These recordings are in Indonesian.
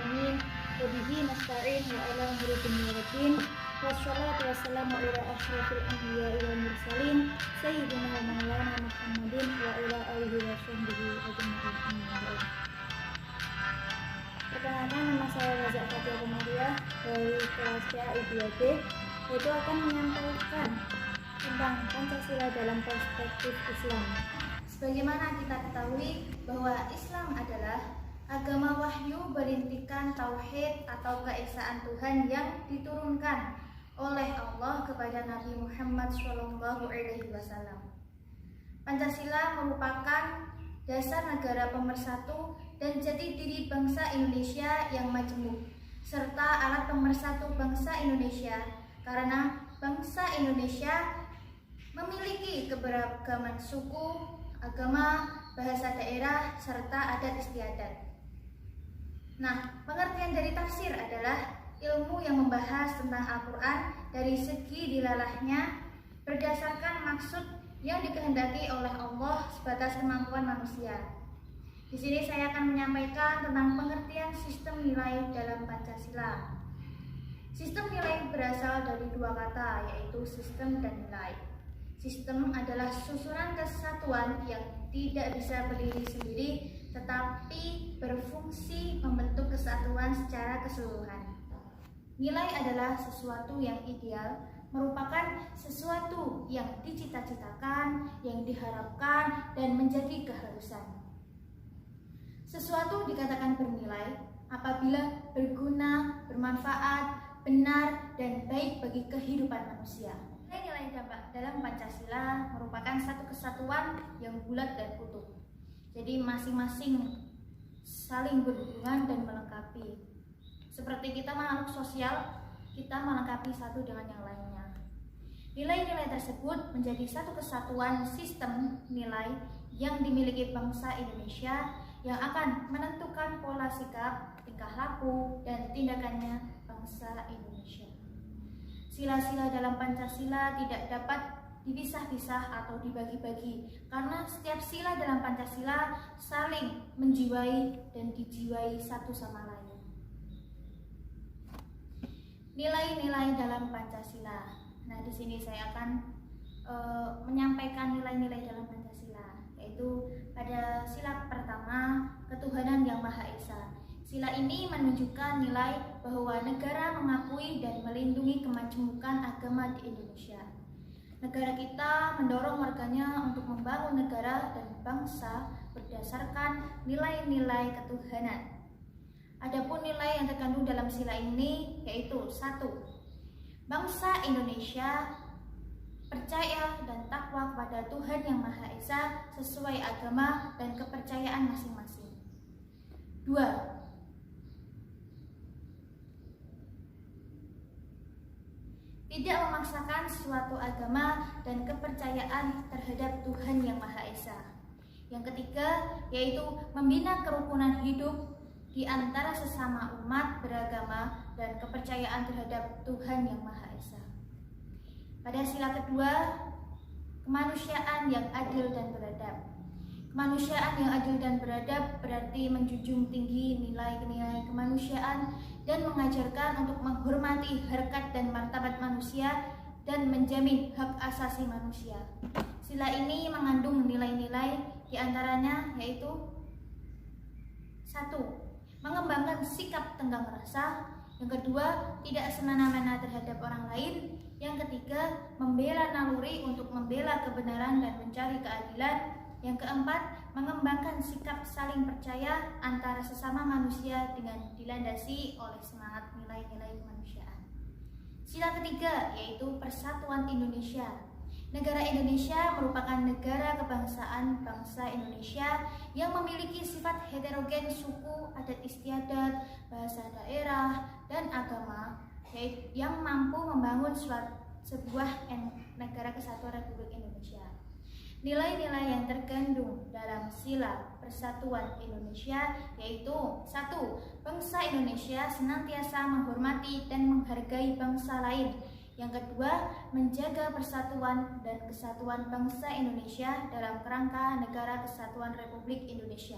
alamin wa bihi nasta'in wa ala umuri dunya waddin. Wassalatu wassalamu ala asyrafil anbiya'i wal mursalin sayyidina wa maulana Muhammadin wa ala alihi wa sahbihi ajma'in. Perkenalkan, nama saya Razak Fatia Komariah dari kelas PAI 2B, yaitu akan menyampaikan tentang Pancasila dalam perspektif Islam. Sebagaimana kita ketahui bahwa Islam adalah agama wahyu berintikan tauhid atau keesaan Tuhan yang diturunkan oleh Allah kepada Nabi Muhammad SAW. Pancasila merupakan dasar negara pemersatu dan jati diri bangsa Indonesia yang majemuk, serta alat pemersatu bangsa Indonesia, karena bangsa Indonesia memiliki keberagaman suku, agama, bahasa daerah, serta adat istiadat. Nah, pengertian dari tafsir adalah ilmu yang membahas tentang Al-Quran dari segi dilalahnya berdasarkan maksud yang dikehendaki oleh Allah sebatas kemampuan manusia. Di sini saya akan menyampaikan tentang pengertian sistem nilai dalam Pancasila. Sistem nilai berasal dari dua kata, yaitu sistem dan nilai. Sistem adalah susunan kesatuan yang tidak bisa berdiri sendiri, tetapi berfungsi membentuk kesatuan secara keseluruhan. Nilai adalah sesuatu yang ideal, merupakan sesuatu yang dicita-citakan, yang diharapkan, dan menjadi keharusan. Sesuatu dikatakan bernilai apabila berguna, bermanfaat, benar, dan baik bagi kehidupan manusia. Nilai-nilai dalam Pancasila merupakan satu kesatuan yang bulat dan utuh. Jadi masing-masing saling berhubungan dan melengkapi. Seperti kita makhluk sosial, kita melengkapi satu dengan yang lainnya. Nilai-nilai tersebut menjadi satu kesatuan sistem nilai yang dimiliki bangsa Indonesia yang akan menentukan pola sikap, tingkah laku, dan tindakannya bangsa Indonesia. Sila-sila dalam Pancasila tidak dapat dipisah-pisah atau dibagi-bagi karena setiap sila dalam Pancasila saling menjiwai dan dijiwai satu sama lain. Nilai-nilai dalam Pancasila. Nah, di sini saya akan menyampaikan nilai-nilai dalam Pancasila, yaitu pada sila pertama, ketuhanan yang Maha Esa. Sila ini menunjukkan nilai bahwa negara mengakui dan melindungi kemajemukan agama di Indonesia. Negara kita mendorong warganya untuk membangun negara dan bangsa berdasarkan nilai-nilai ketuhanan. Adapun nilai yang terkandung dalam sila ini yaitu 1. Bangsa Indonesia percaya dan takwa kepada Tuhan Yang Maha Esa sesuai agama dan kepercayaan masing-masing. 2. Tidak memaksakan suatu agama dan kepercayaan terhadap Tuhan Yang Maha Esa. Yang ketiga yaitu membina kerukunan hidup di antara sesama umat beragama dan kepercayaan terhadap Tuhan Yang Maha Esa. Pada sila kedua, kemanusiaan yang adil dan beradab. Kemanusiaan yang adil dan beradab berarti menjunjung tinggi nilai-nilai kemanusiaan dan mengajarkan untuk menghormati harkat dan martabat manusia dan menjamin hak asasi manusia. Sila ini mengandung nilai-nilai diantaranya yaitu 1. Mengembangkan sikap tenggang rasa. Yang kedua, tidak semena-mena terhadap orang lain. Yang ketiga, membela naluri untuk membela kebenaran dan mencari keadilan. Yang keempat, mengembangkan sikap saling percaya antara sesama manusia dengan dilandasi oleh semangat nilai-nilai kemanusiaan. Sila ketiga yaitu Persatuan Indonesia. Negara Indonesia merupakan negara kebangsaan bangsa Indonesia yang memiliki sifat heterogen suku, adat istiadat, bahasa daerah, dan agama yang mampu membangun sebuah negara kesatuan Republik Indonesia. Nilai-nilai yang terkandung dalam sila Persatuan Indonesia yaitu 1. Bangsa Indonesia senantiasa menghormati dan menghargai bangsa lain. Yang kedua, menjaga persatuan dan kesatuan bangsa Indonesia dalam kerangka Negara Kesatuan Republik Indonesia.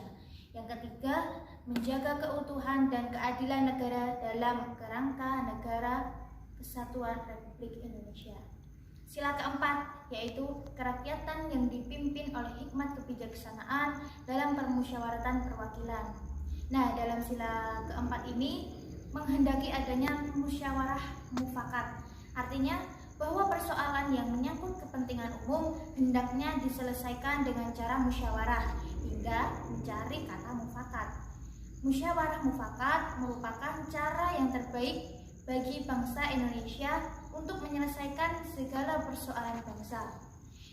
Yang ketiga, menjaga keutuhan dan keadilan negara dalam kerangka Negara Kesatuan Republik Indonesia. Sila keempat, yaitu kerakyatan yang dipimpin oleh hikmat kebijaksanaan dalam permusyawaratan perwakilan. Nah, dalam sila keempat ini menghendaki adanya musyawarah mufakat. Artinya bahwa persoalan yang menyangkut kepentingan umum hendaknya diselesaikan dengan cara musyawarah hingga mencari kata mufakat. Musyawarah mufakat merupakan cara yang terbaik bagi bangsa Indonesia untuk menyelesaikan segala persoalan bangsa.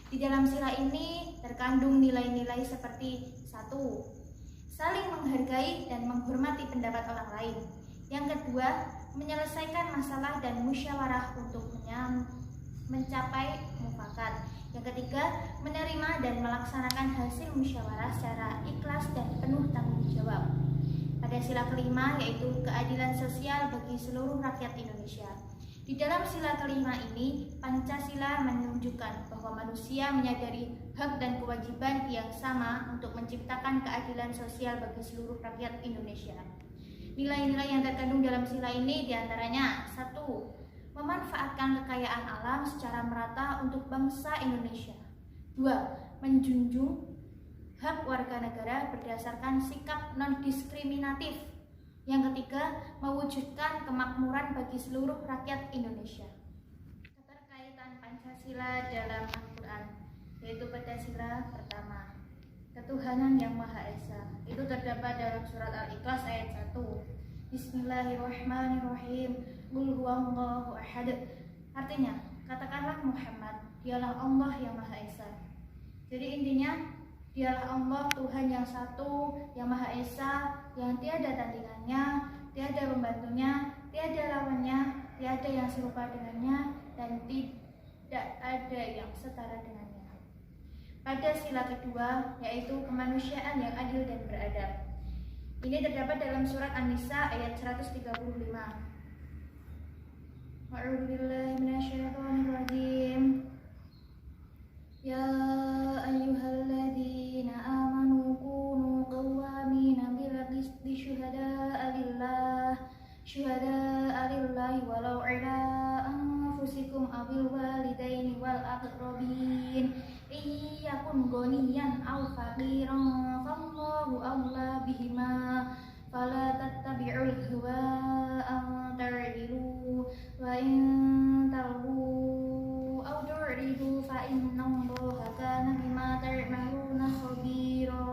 Di dalam sila ini terkandung nilai-nilai seperti 1. Saling menghargai dan menghormati pendapat orang lain. Yang kedua, menyelesaikan masalah dan musyawarah untuk mencapai mufakat. Yang ketiga, menerima dan melaksanakan hasil musyawarah secara ikhlas dan penuh tanggung jawab. Pada sila kelima, yaitu keadilan sosial bagi seluruh rakyat Indonesia. Di dalam sila kelima ini, Pancasila menunjukkan bahwa manusia menyadari hak dan kewajiban yang sama untuk menciptakan keadilan sosial bagi seluruh rakyat Indonesia. Nilai-nilai yang terkandung dalam sila ini diantaranya 1. Memanfaatkan kekayaan alam secara merata untuk bangsa Indonesia. 2. Menjunjung hak warga negara berdasarkan sikap non-diskriminatif. Yang ketiga, mewujudkan kemakmuran bagi seluruh rakyat Indonesia. Keterkaitan Pancasila dalam Al-Quran, yaitu pada sila pertama, ketuhanan yang Maha Esa. Itu terdapat dalam surat Al-Ikhlas ayat 1. Bismillahirrahmanirrahim. Qul huwallahu ahad. Artinya, katakanlah Muhammad, dialah Allah yang Maha Esa. Jadi intinya, dialah Allah Tuhan yang satu, yang Maha Esa, yang tiada tandingannya, tiada pembantunya, tiada lawannya, tiada yang serupa dengannya, dan tidak ada yang setara dengannya. Pada sila kedua, yaitu kemanusiaan yang adil dan beradab. Ini terdapat dalam surat An-Nisa ayat 135. A'udzubillahi minasyaitonirrajim. Ya ayyuhalladzina amanu kunu qawwamina bil qisti syuhada'a lillahi walau ala anfusikum awil walidaini wal aqrabin iyakun ghaniyan aw faqiran fallahu awla bihima fala tattabi'ul hawa an ta'dilu wa in tarbu aw tu'ridu fa innallaha kana bima ta'maluna khabira.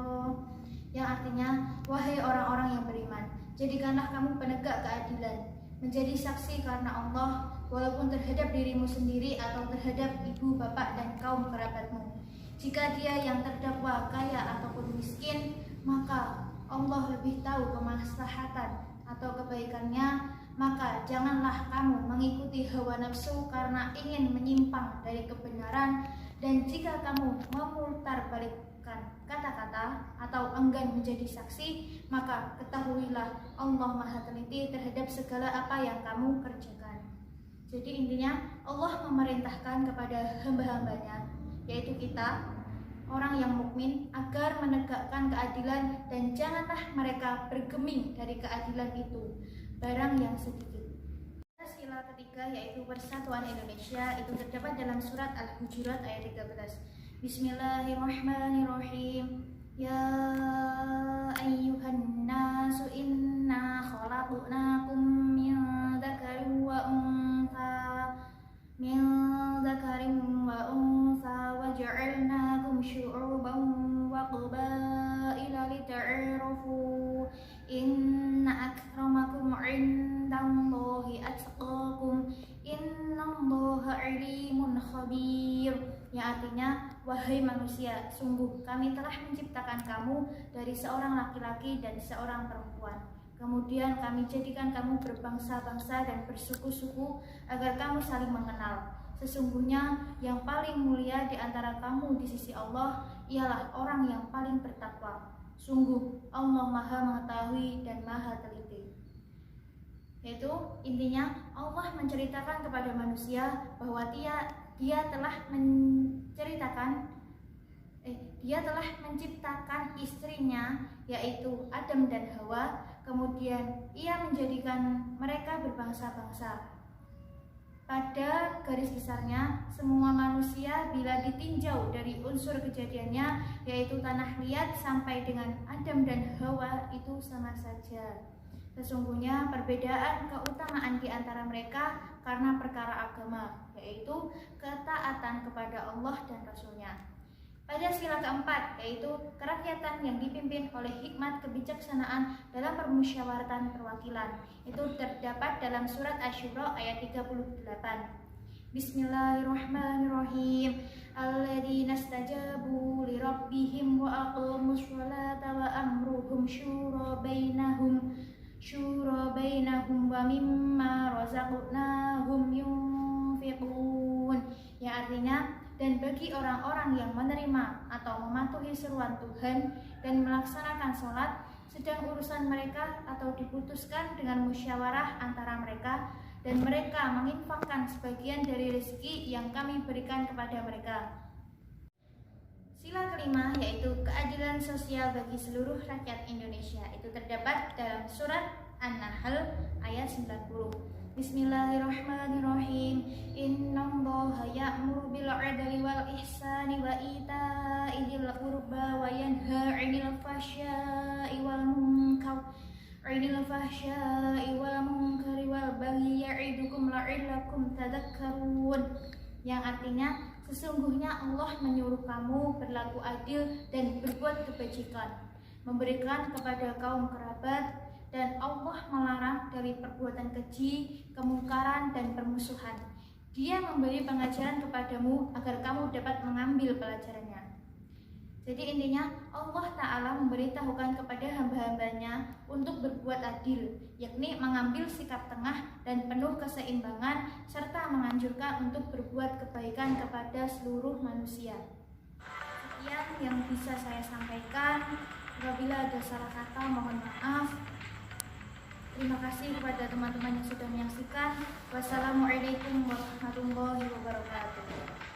Yang artinya, wahai orang-orang yang beriman, jadikanlah kamu penegak keadilan, menjadi saksi karena Allah, walaupun terhadap dirimu sendiri atau terhadap ibu, bapak, dan kaum kerabatmu. Jika dia yang terdakwa kaya ataupun miskin, maka Allah lebih tahu kemaslahatan atau kebaikannya. Maka janganlah kamu mengikuti hawa nafsu karena ingin menyimpang dari kebenaran, dan jika kamu memutarbalikkan kata-kata atau enggan menjadi saksi, maka ketahuilah Allah Maha teliti terhadap segala apa yang kamu kerjakan. Jadi intinya, Allah memerintahkan kepada hamba-hambanya, yaitu kita, orang yang mukmin, agar menegakkan keadilan, dan janganlah mereka bergeming dari keadilan itu barang yang sedikit. Sila ketiga, yaitu persatuan Indonesia, itu terdapat dalam surat Al-Hujurat ayat 13. Bismillahirrahmanirrahim. Ya ayyuhan nasu inna khalaqnakum min dzakarin wa untha wa ja'alnakum syu'uban wa qabaila lita'arafu inna akramakum 'indallahi atqakum innallaha 'alimun khabir. Yang artinya, wahai manusia, sungguh kami telah menciptakan kamu dari seorang laki-laki dan seorang perempuan. Kemudian kami jadikan kamu berbangsa-bangsa dan bersuku-suku agar kamu saling mengenal. Sesungguhnya yang paling mulia di antara kamu di sisi Allah ialah orang yang paling bertakwa. Sungguh Allah Maha mengetahui dan Maha teliti. Yaitu intinya, Allah menceritakan kepada manusia bahwa dia telah menceritakan Dia telah menciptakan istrinya yaitu Adam dan Hawa, kemudian ia menjadikan mereka berbangsa-bangsa. Pada garis besarnya, semua manusia bila ditinjau dari unsur kejadiannya yaitu tanah liat sampai dengan Adam dan Hawa itu sama saja. Sesungguhnya perbedaan keutamaan di antara mereka karena perkara agama, yaitu ketaatan kepada Allah dan Rasul-Nya. Pada sila keempat, yaitu kerakyatan yang dipimpin oleh hikmat kebijaksanaan dalam permusyawaratan perwakilan. Itu terdapat dalam surat Asy-Syura ayat 38. Bismillahirrahmanirrahim. Alladzina istajabu li rabbihim wa aqamus sholata wa amruhum syura bainahum wa mimma razaqnahum yunfiqun. Yang artinya, dan bagi orang-orang yang menerima atau mematuhi seruan Tuhan dan melaksanakan sholat, sedang urusan mereka atau diputuskan dengan musyawarah antara mereka, dan mereka menginfakkan sebagian dari rezeki yang kami berikan kepada mereka. Sila kelima yaitu keadilan sosial bagi seluruh rakyat Indonesia. Itu terdapat dalam surat An-Nahl ayat 90. Bismillahirrahmanirrahim. Innallaha ya'muru bil 'adli wal ihsani wa ita'i dzil qurba wa yanha 'anil fahsya'i wal munkari wal baghi ya'idukum la'illakum tadhakkarun. Yang artinya, sesungguhnya Allah menyuruh kamu berlaku adil dan berbuat kebajikan, memberikan kepada kaum kerabat, dan Allah melarang dari perbuatan keji, kemungkaran, dan permusuhan. Dia memberi pengajaran kepadamu agar kamu dapat mengambil pelajarannya. Jadi intinya, Allah Ta'ala memberitahukan kepada hamba-hambanya untuk berbuat adil, yakni mengambil sikap tengah dan penuh keseimbangan, serta menganjurkan untuk berbuat kebaikan kepada seluruh manusia. Sekian yang bisa saya sampaikan. Apabila ada salah kata, mohon maaf. Terima kasih kepada teman-teman yang sudah menyaksikan. Wassalamualaikum warahmatullahi wabarakatuh.